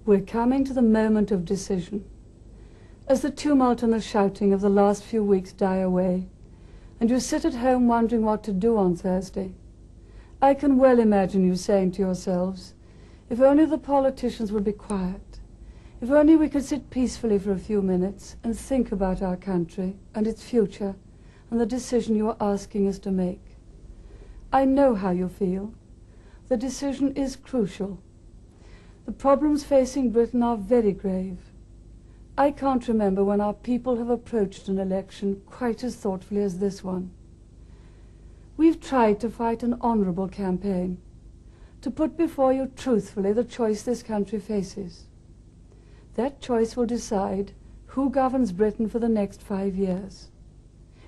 We're coming to the moment of decision. As the tumult and the shouting of the last few weeks die away, and you sit at home wondering what to do on Thursday, I can well imagine you saying to yourselves, if only the politicians would be quiet, if only we could sit peacefully for a few minutes and think about our country and its future and the decision you are asking us to make. I know how you feel. The decision is crucial. The problems facing Britain are very grave. I can't remember when our people have approached an election quite as thoughtfully as this one. We've tried to fight an honourable campaign, to put before you truthfully the choice this country faces. That choice will decide who governs Britain for the next 5 years.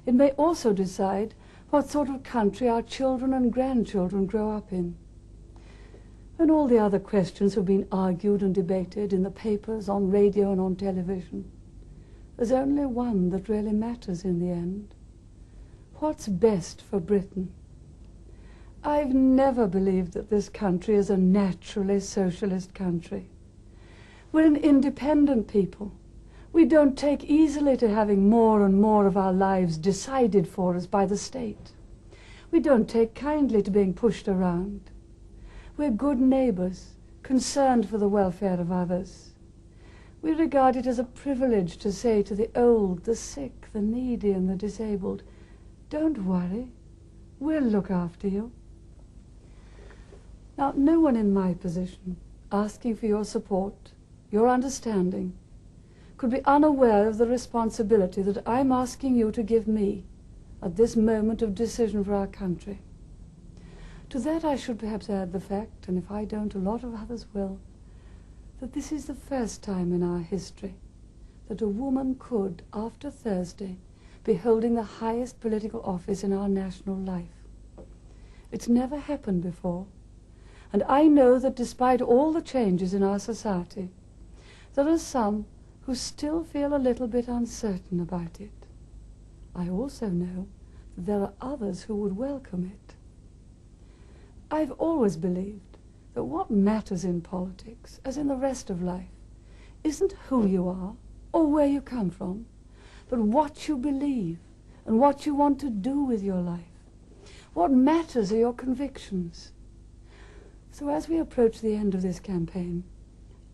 It may also decide what sort of country our children and grandchildren grow up in. And all the other questions have been argued and debated in the papers, on radio and on television. There's only one that really matters in the end. What's best for Britain? I've never believed that this country is a naturally socialist country. We're an independent people. We don't take easily to having more and more of our lives decided for us by the state. We don't take kindly to being pushed around. We're good neighbours, concerned for the welfare of others. We regard it as a privilege to say to the old, the sick, the needy and the disabled, don't worry, we'll look after you. Now, no one in my position, asking for your support, your understanding, could be unaware of the responsibility that I'm asking you to give me at this moment of decision for our country. To that I should perhaps add the fact, and if I don't, a lot of others will, that this is the first time in our history that a woman could, after Thursday, be holding the highest political office in our national life. It's never happened before, and I know that despite all the changes in our society, there are some who still feel a little bit uncertain about it. I also know that there are others who would welcome it. I've always believed that what matters in politics, as in the rest of life, isn't who you are or where you come from, but what you believe and what you want to do with your life. What matters are your convictions. So as we approach the end of this campaign,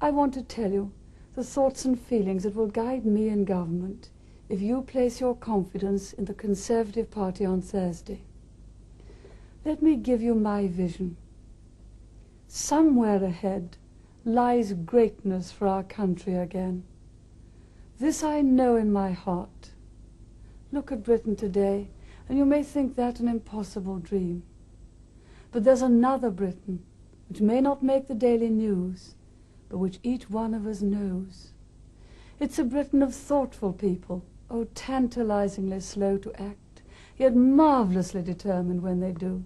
I want to tell you the thoughts and feelings that will guide me in government if you place your confidence in the Conservative Party on Thursday. Let me give you my vision. Somewhere ahead lies greatness for our country again. This I know in my heart. Look at Britain today, and you may think that an impossible dream. But there's another Britain, which may not make the daily news, but which each one of us knows. It's a Britain of thoughtful people, oh, tantalizingly slow to act, yet marvelously determined when they do.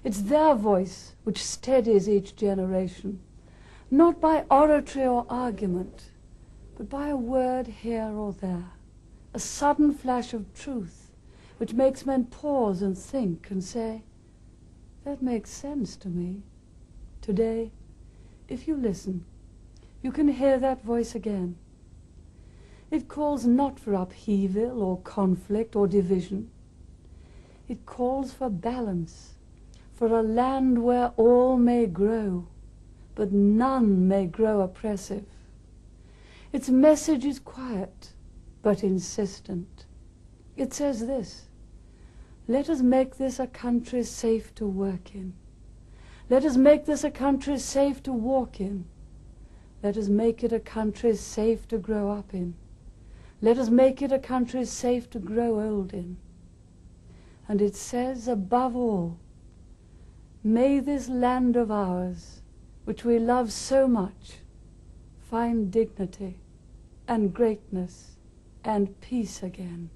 It's their voice which steadies each generation, not by oratory or argument, but by a word here or there, a sudden flash of truth which makes men pause and think and say, that makes sense to me. Today, if you listen, you can hear that voice again. It calls not for upheaval or conflict or division. It calls for balance, for a land where all may grow, but none may grow oppressive. Its message is quiet, but insistent. It says this: let us make this a country safe to work in. Let us make this a country safe to walk in. Let us make it a country safe to grow up in. Let us make it a country safe to grow old in. And it says, above all, may this land of ours, which we love so much, find dignity and greatness and peace again.